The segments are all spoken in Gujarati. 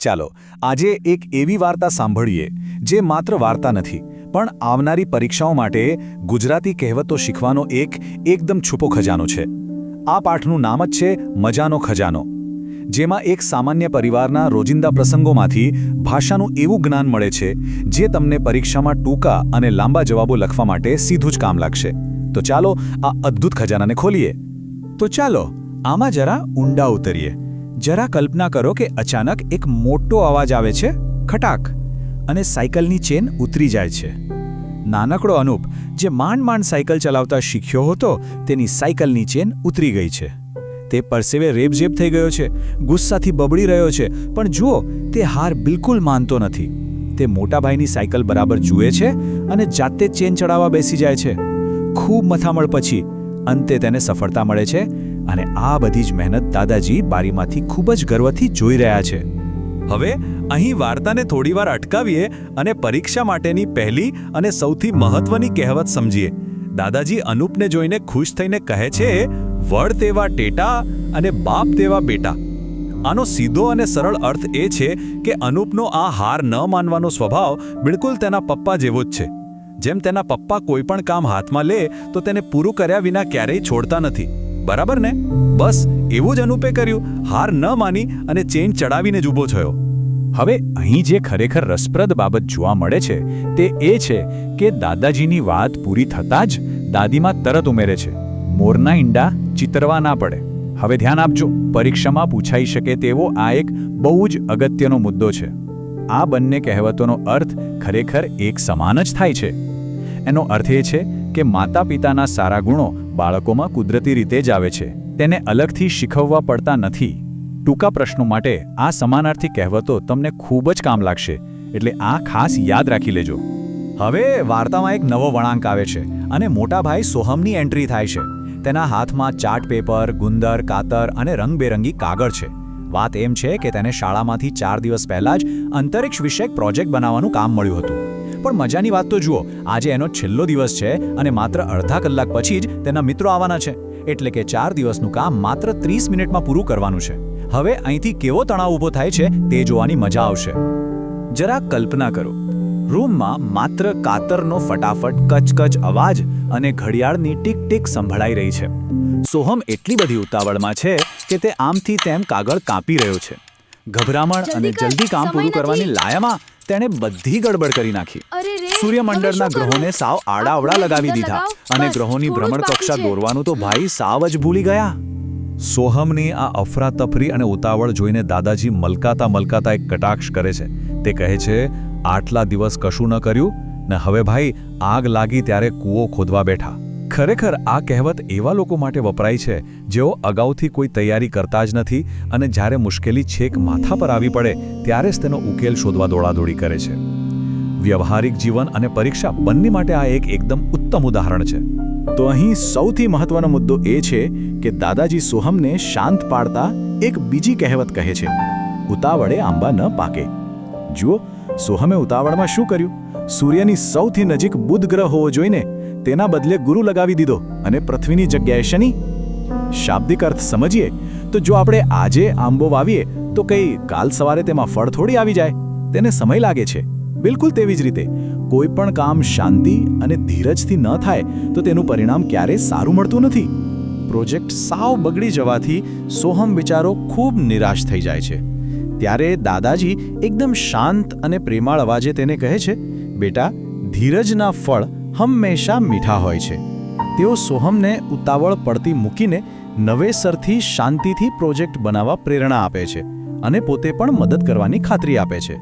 ચાલો આજે એક એવી વાર્તા સાંભળીએ જે માત્ર વાર્તા નથી પણ આવનારી પરીક્ષાઓ માટે ગુજરાતી કહેવતો શીખવાનો એકદમ છુપો ખજાનો છે. આ પાઠનું નામ જ છે મજાનો ખજાનો, જેમાં એક સામાન્ય પરિવારના રોજિંદા પ્રસંગોમાંથી ભાષાનું એવું જ્ઞાન મળે છે જે તમને પરીક્ષામાં ટૂંકા અને લાંબા જવાબો લખવા માટે સીધું જ કામ લાગશે. તો ચાલો આ અદ્ભુત ખજાનાને ખોલીએ. તો ચાલો આમાં જરા ઊંડા ઉતરીએ. જરા કલ્પના કરો કે અચાનક એક મોટો અવાજ આવે છે, ખટાક, અને સાયકલની ચેન ઉતરી જાય છે. નાનકડો અનુપ, જે માંડ સાયકલ ચલાવતા શીખ્યો હતો, તેની સાયકલની ચેન ઉતરી ગઈ છે. તે પરસેવે રેબઝેબ થઈ ગયો છે, ગુસ્સાથી બબડી રહ્યો છે, પણ જુઓ, તે હાર બિલકુલ માનતો નથી. તે મોટાભાઈની સાયકલ બરાબર જુએ છે અને જાતે ચેન ચડાવવા બેસી જાય છે. ખૂબ મથામણ પછી અંતે તેને સફળતા મળે છે અને આ બધી જ મહેનત દાદાજી બારીમાંથી ખૂબ જ ગર્વથી જોઈ રહ્યા છે. હવે અહીં વાર્તાને થોડીવાર અટકાવીએ અને પરીક્ષા માટેની પહેલી અને સૌથી મહત્વની કહેવત સમજીએ. દાદાજી અનુપને જોઈને ખુશ થઈને કહે છે, વડ તેવા ટેટા અને બાપ તેવા બેટા. આનો સીધો અને સરળ અર્થ એ છે કે અનુપનો આ હાર ન માનવાનો સ્વભાવ બિલકુલ તેના પપ્પા જેવો જ છે. જેમ તેના પપ્પા કોઈ પણ કામ હાથમાં લે તો તેને પૂરું કર્યા વિના ક્યારેય છોડતા નથી. બરાબર ને? બસ એવું જ અનુપે કર્યું. હાર ન માની અને ચેન ચડાવીને જ ઊભો થયો. હવે અહીં જે ખરેખર રસપ્રદ બાબત જોવા મળે છે તે એ છે કે દાદાજીની વાત પૂરી થતાં જ દાદીમાં તરત ઉમેરે છે, મોરના ઈંડા ચિતરવા ના પડે. હવે ધ્યાન આપજો, પરીક્ષામાં પૂછાઈ શકે તેવો આ એક બહુ જ અગત્યનો મુદ્દો છે. આ બંને કહેવતોનો અર્થ ખરેખર એક સમાન જ થાય છે. એનો અર્થ એ છે કે માતા પિતાના સારા ગુણો બાળકોમાં કુદરતી રીતે જ આવે છે, તેને અલગથી શીખવવા પડતા નથી. ટૂંકા પ્રશ્નો માટે આ સમાનાર્થી કહેવતો તમને ખૂબ જ કામ લાગશે, એટલે આ ખાસ યાદ રાખી લેજો. હવે વાર્તામાં એક નવો વળાંક આવે છે અને મોટાભાઈ સોહમની એન્ટ્રી થાય છે. તેના હાથમાં ચાર્ટ પેપર, ગુંદર, કાતર અને રંગબેરંગી કાગળ છે. વાત એમ છે કે તેને શાળામાંથી 4 દિવસ પહેલાં જ અંતરિક્ષ વિષયક પ્રોજેક્ટ બનાવવાનું કામ મળ્યું હતું. પણ મજાની વાત તો જુઓ, આજે એનો છેલ્લો દિવસ છે અને માત્ર અડધા કલાક પછી જ તેના મિત્રો આવવાના છે. એટલે કે 4 દિવસનું કામ માત્ર 30 મિનિટમાં પૂરું કરવાનું છે. હવે અહીંથી કેવો તણાવ ઊભો થાય છે તે જોવાની મજા આવશે. જરા કલ્પના કરો, રૂમમાં માત્ર કાતરનો ફટાફટ કચકચ અવાજ અને ઘડિયાળની ટીક ટીક સંભળાઈ રહી છે. સોહમ એટલી બધી ઉતાવળમાં છે કે તે આમથી તેમ કાગળ કાપી રહ્યો છે. ગભરામણ અને જલ્દી કામ પૂરું કરવાની લાયામાં તેણે બધી ગડબડ કરી નાખી. સૂર્યમંડળના ગ્રહોને સાવ આડાઅવળા લગાવી દીધા અને ગ્રહોની ભ્રમણકક્ષા દોરવાનું તો ભાઈ સાવ જ ભૂલી ગયા. સોહમની આ અફરાતફરી અને ઉતાવળ જોઈને દાદાજી મલકાતા એક કટાક્ષ કરે છે. તે કહે છે, આટલા દિવસ કશું ન કર્યું ને હવે ભાઈ આગ લાગી ત્યારે કૂવો ખોદવા બેઠા. ખરેખર આ કહેવત એવા લોકો માટે વપરાય છે જેઓ અગાઉથી કોઈ તૈયારી કરતા જ નથી અને જ્યારે મુશ્કેલી છેક માથા પર આવી પડે ત્યારે જ તેનો ઉકેલ શોધવા દોડાદોડી કરે છે. વ્યવહારિક જીવન અને પરીક્ષા બંને માટે આ એકદમ ઉત્તમ ઉદાહરણ છે. તો અહીં સૌથી મહત્વનો મુદ્દો એ છે કે દાદાજી સોહમને શાંત પાડતા એક બીજી કહેવત કહે છે, ઉતાવળે આંબા ન પાકે. જુઓ, સોહમે ઉતાવળમાં શું કર્યું? સૂર્યની સૌથી નજીક બુધ ગ્રહ હોવો જોઈને તેના બદલે ગુરુ લગાવી દીધો અને પૃથ્વીની જગ્યાએ શનિ. શાબ્દિક અર્થ સમજીએ તો જો આપણે આજે આંબો વાવીએ તો કઈ કાલ સવારે તેમાં ફળ થોડી આવી જાય? તેને સમય લાગે છે. બિલકુલ તેવી જ રીતે કોઈ પણ કામ શાંતિ અને ધીરજથી ન થાય તો તેનું પરિણામ ક્યારેય સારું મળતું નથી. પ્રોજેક્ટ સાવ બગડી જવાથી સોહમ બિચારો ખૂબ નિરાશ થઈ જાય છે. ત્યારે દાદાજી એકદમ શાંત અને પ્રેમાળ અવાજે તેને કહે છે, બેટા, ધીરજના ફળ હંમેશા મીઠા હોય છે. તેઓ સોહમને ઉતાવળ પડતી મૂકીને નવેસરથી શાંતિથી પ્રોજેક્ટ બનાવવા પ્રેરણા આપે છે અને પોતે પણ મદદ કરવાની ખાતરી આપે છે.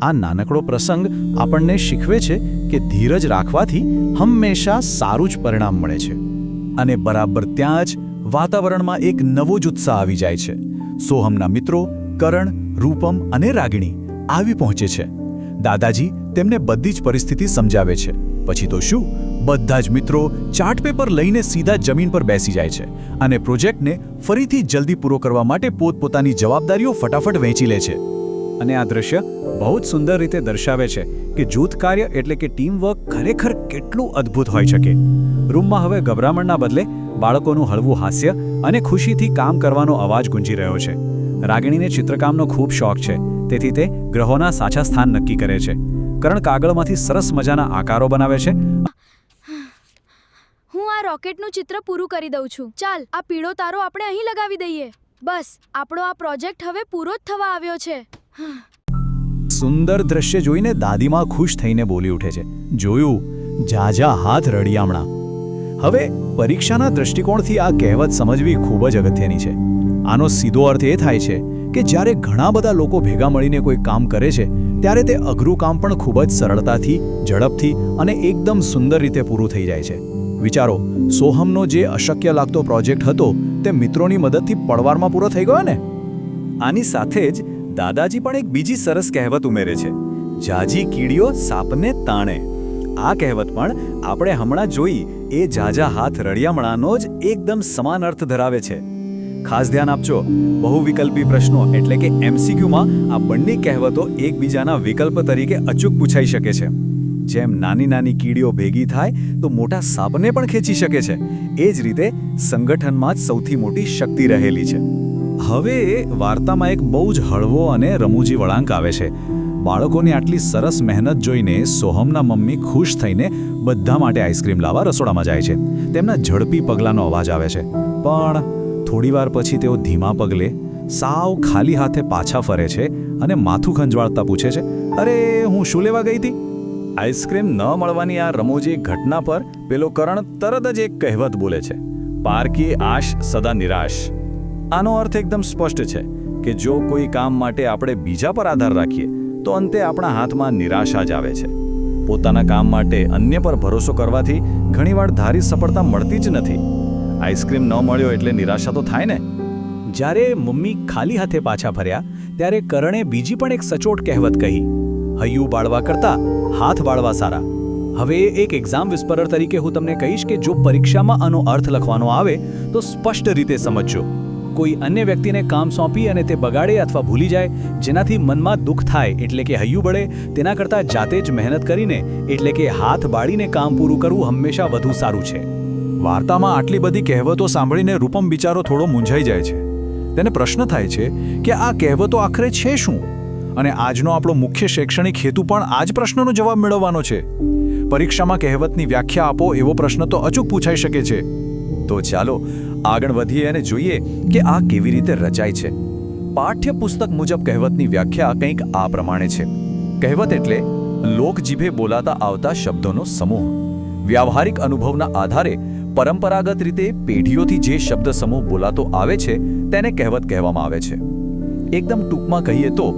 આ નાનકડો પ્રસંગ આપણને શીખવે છે કે ધીરજ રાખવાથી હંમેશા સારું જ પરિણામ મળે છે. અને બરાબર ત્યાં જ વાતાવરણમાં એક નવો જ ઉત્સાહ આવી જાય છે. સોહમના મિત્રો કરણ, રૂપમ અને રાગિણી આવી પહોંચે છે. દાદાજી તેમને બધી જ પરિસ્થિતિ સમજાવે છે. પછી તો શું, બધા જ મિત્રો ચાર્ટ પેપર લઈને સીધા જમીન પર બેસી જાય છે અને પ્રોજેક્ટને ફરીથી જલ્દી પૂરો કરવા માટે પોતપોતાની જવાબદારીઓ ફટાફટ વહેંચી લે છે. અને આ દ્રશ્ય બહુ જ સુંદર રીતે દર્શાવે છે કે જૂથ કાર્ય એટલે કે ટીમવર્ક ખરેખર કેટલું અદ્ભુત હોઈ શકે. રૂમમાં હવે ગભરામણના બદલે બાળકોનું હળવું હાસ્ય અને ખુશીથી કામ કરવાનો અવાજ ગુંજી રહ્યો છે. રાગિણીને ચિત્રકામનો ખૂબ શોખ છે. તેથી તે ગ્રહોના સાચા સ્થાન નક્કી કરે છે. કરણ કાગળમાંથી સરસ મજાના આકારો બનાવે છે. હું આ રોકેટનું ચિત્ર પૂરું કરી દઉં છું. ચાલ, આ પીળો તારો આપણે અહીં લગાવી દઈએ. બસ, આપણો આ પ્રોજેક્ટ હવે પૂરો જ થવા આવ્યો છે. સુંદર દ્રશ્ય જોઈને દાદીમાં ખુશ થઈને બોલી ઉઠે છે, જોયું, જાજા હાથ રળિયામણા. હવે પરીક્ષાના દૃષ્ટિકોણથી આ કહેવત સમજવી ખૂબ જ અગત્યની છે. આનો સીધો અર્થ એ થાય છે કે જ્યારે ઘણા બધા લોકો ભેગા મળીને કોઈ કામ કરે છે ત્યારે તે અઘરું કામ પણ ખૂબ જ સરળતાથી, ઝડપથી અને એકદમ સુંદર રીતે પૂરું થઈ જાય છે. વિચારો, સોહમનો જે અશક્ય લાગતો પ્રોજેક્ટ હતો તે મિત્રોની મદદથી પળવારમાં પૂરો થઈ ગયો ને. આની સાથે જ દાદાજી પણ એક બીજી સરસ કહેવત ઉમેરે છે, જાજી કીડીઓ સાપને તાણે. આ કહેવત પણ આપણે હમણાં જોઈ એ જાજા હાથ રળિયામણાનો જ એકદમ સમાન અર્થ ધરાવે છે. ખાસ ધ્યાન આપજો, બહુવિકલ્પી પ્રશ્નો એટલે કે MCQમાં આ બંને કહેવતો એકબીજાના વિકલ્પ તરીકે અચૂક પૂછાઈ શકે છે. જેમ નાની નાની કીડીઓ ભેગી થાય તો મોટા સાપને પણ ખેંચી શકે છે, એ જ રીતે સંગઠનમાં જ સૌથી મોટી શક્તિ રહેલી છે. હવે વાર્તામાં એક બહુ જ હળવો અને રમૂજી વળાંક આવે છે. બાળકોની આટલી સરસ મહેનત જોઈને સોહમના મમ્મી ખુશ થઈને બધા માટે આઈસ્ક્રીમ લાવવા રસોડામાં જાય છે. તેમના ઝડપી પગલાંનો અવાજ આવે છે, પણ થોડીવાર પછી તેઓ ધીમા પગલે સાવ ખાલી હાથે પાછા ફરે છે અને માથું ખંજવાળતા પૂછે છે, અરે, હું શું લેવા ગઈ હતી? આઈસ્ક્રીમ ન મળવાની આ રમૂજી ઘટના પર પેલો કરણ તરત જ એક કહેવત બોલે છે, પારકી આશ સદા નિરાશ. આનો અર્થ એકદમ સ્પષ્ટ છે કે જો કોઈ કામ માટે આપણે બીજા પર આધાર રાખીએ તો અંતે આપણા હાથમાં નિરાશા જ આવે છે. પોતાના કામ માટે અન્ય પર ભરોસો કરવાથી ઘણીવાર ધારી સફળતા મળતી જ નથી. આઈસ્ક્રીમ ન મળ્યો એટલે નિરાશા તો થાય ને. જ્યારે મમ્મી ખાલી હાથે પાછા ફર્યા ત્યારે કરણે બીજી પણ એક સચોટ કહેવત કહી, હૈયું બાળવા કરતાં હાથ બાળવા સારા. હવે એક એક્ઝામ વિસ્પરર તરીકે હું તમને કહીશ કે જો પરીક્ષામાં આનો અર્થ લખવાનો આવે તો સ્પષ્ટ રીતે સમજજો. કોઈ અન્ય વ્યક્તિને કામ સોંપી અને તે બગાડે અથવા ભૂલી જાય, જેનાથી મનમાં દુઃખ થાય એટલે કે હૈયું બળે, તેના કરતાં જાતે જ મહેનત કરીને એટલે કે હાથ બાળીને કામ પૂરું કરવું હંમેશા વધુ સારું છે. વાર્તામાં આટલી બધી કહેવતો સાંભળીને રૂપમ બિચારો થોડો મૂંઝાઈ જાય છે. તેને પ્રશ્ન થાય છે કે આ કહેવતો આખરે છે શું? અને આજનો આપણો મુખ્ય શૈક્ષણિક હેતુ પણ આ જ પ્રશ્નનો જવાબ મેળવવાનો છે. પરીક્ષામાં કહેવતની વ્યાખ્યા આપો એવો પ્રશ્ન તો અચૂક પૂછાઈ શકે છે. તો ચાલો આગળ વધીએ અને જોઈએ કે આ કેવી રીતે રચાય છે. પાઠ્યપુસ્તક મુજબ કહેવતની વ્યાખ્યા કંઈક આ પ્રમાણે છે. કહેવત એટલે લોકજીભે બોલાતા આવતા શબ્દોનો સમૂહ. વ્યાવહારિક અનુભવના આધારે પરંપરાગત રીતે પેઢીઓથી જે શબ્દ સમૂહ બોલાતો આવે છે તેને કહેવત કહેવામાં આવે છે. એકદમ ટૂંકમાં કહીએ તો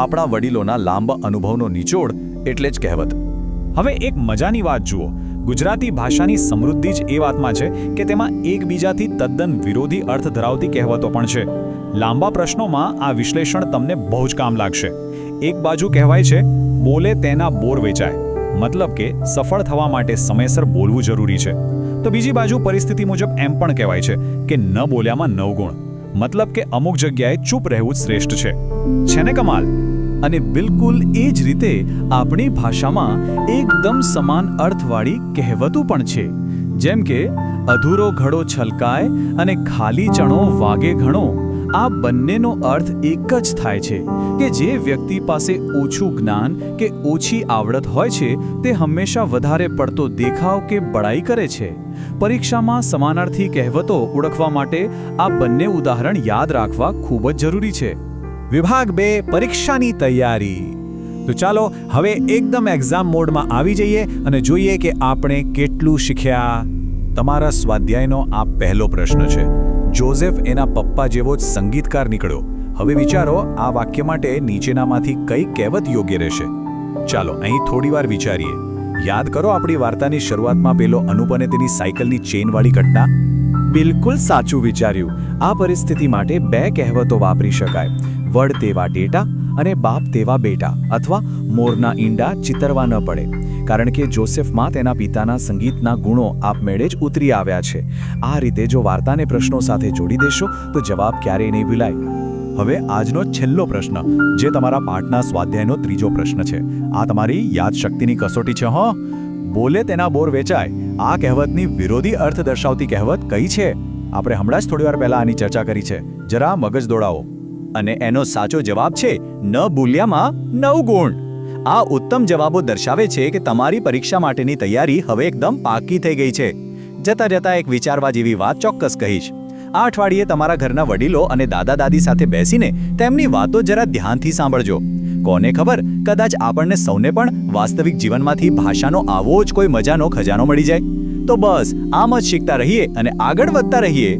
આપણા વડીલોના લાંબા અનુભવનો નિચોડ એટલે જ કહેવત. હવે એક મજાની વાત જુઓ, ગુજરાતી ભાષાની સમૃદ્ધિ જ એ વાતમાં છે કે તેમાં એકબીજાથી તદ્દન વિરોધી અર્થ ધરાવતી કહેવતો પણ છે. લાંબા પ્રશ્નોમાં આ વિશ્લેષણ તમને બહુ જ કામ લાગશે. એક બાજુ કહેવાય છે, બોલે તેના બોર વેચાય, મતલબ કે સફળ થવા માટે સમયસર બોલવું જરૂરી છે. તો બીજી બાજુ પરિસ્થિતિ મુજબ એમ પણ કહેવાય છે કે ન બોલ્યામાં 9 ગુણ, મતલબ કે અમુક જગ્યાએ ચૂપ રહેવું જ શ્રેષ્ઠ છે. છે ને કમાલ? અને બિલકુલ એ જ રીતે આપણી ભાષામાં એકદમ સમાન અર્થવાળી કહેવતો પણ છે. જેમ કે અધૂરો ઘડો છલકાય અને ખાલી ચણો વાગે ઘણો. આ બંનેનો અર્થ એક જ થાય છે કે જે વ્યક્તિ પાસે ઓછું જ્ઞાન કે ઓછી આવડત હોય છે તે હંમેશા વધારે પડતો દેખાવ કે બડાઈ કરે છે. પરીક્ષામાં સમાનાર્થી કહેવતો ઓળખવા માટે આ બંને ઉદાહરણ યાદ રાખવા ખૂબ જ જરૂરી છે. વિભાગ 2 પરીક્ષાની તૈયારી. તો ચાલો હવે એકદમ એક્ઝામ મોડમાં આવી જઈએ અને જોઈએ કે આપણે કેટલું શીખ્યા. તમારા સ્વાધ્યાયનો આ પહેલો પ્રશ્ન છે. જોઝેફ એના પપ્પા જેવો જ સંગીતકાર નીકળ્યો. હવે વિચારો આ વાક્ય માટે નીચેનામાંથી કઈ કહેવત યોગ્ય રહેશે? ચાલો અહીં થોડીવાર વિચારીએ. યાદ કરો આપણી વાર્તાની શરૂઆતમાં પેલો અનુપ અને તેની સાયકલની ચેનવાળી ઘટના. બિલકુલ સાચું વિચાર્યું. આ પરિસ્થિતિ માટે 2 કહેવતો વાપરી શકાય. વડ તેવા ટેટા અને બાપ તેવા બેટા, અથવા મોરના ઈંડા ચિતરવા ન પડે. કારણ કે જોસેફમાં તેના પિતાના સંગીતના ગુણો આપમેળે જ ઉતરી આવ્યા છે. આ રીતે જો વાર્તાને પ્રશ્નો સાથે જોડી દેશો તો જવાબ ક્યારેય નહીં ભૂલાય. હવે આજનો છેલ્લો પ્રશ્ન, જે તમારા પાઠના સ્વાધ્યાયનો ત્રીજો પ્રશ્ન છે. આ તમારી યાદશક્તિની કસોટી છે. બોલે તેના બોર વેચાય. આ કહેવતની વિરોધી અર્થ દર્શાવતી કહેવત કઈ છે? આપણે હમણાં જ થોડીવાર પહેલા આની ચર્ચા કરી છે. જરા મગજ દોડાવો. અને એનો સાચો જવાબ છે ન ભૂલ્યામાં 9 ગુણ. આ ઉત્તમ જવાબો દર્શાવે છે કે તમારી પરીક્ષા માટેની તૈયારી હવે એકદમ પાકી થઈ ગઈ છે. જતા જતા એક વિચારવા જેવી વાત ચોક્કસ કહીશ. આ અઠવાડિયે તમારા ઘરના વડીલો અને દાદા દાદી સાથે બેસીને તેમની વાતો જરા ધ્યાનથી સાંભળજો. કોને ખબર, કદાચ આપણને સૌને પણ વાસ્તવિક જીવનમાંથી ભાષાનો આવો જ કોઈ મજાનો ખજાનો મળી જાય. તો બસ આમ જ શીખતા રહીએ અને આગળ વધતા રહીએ.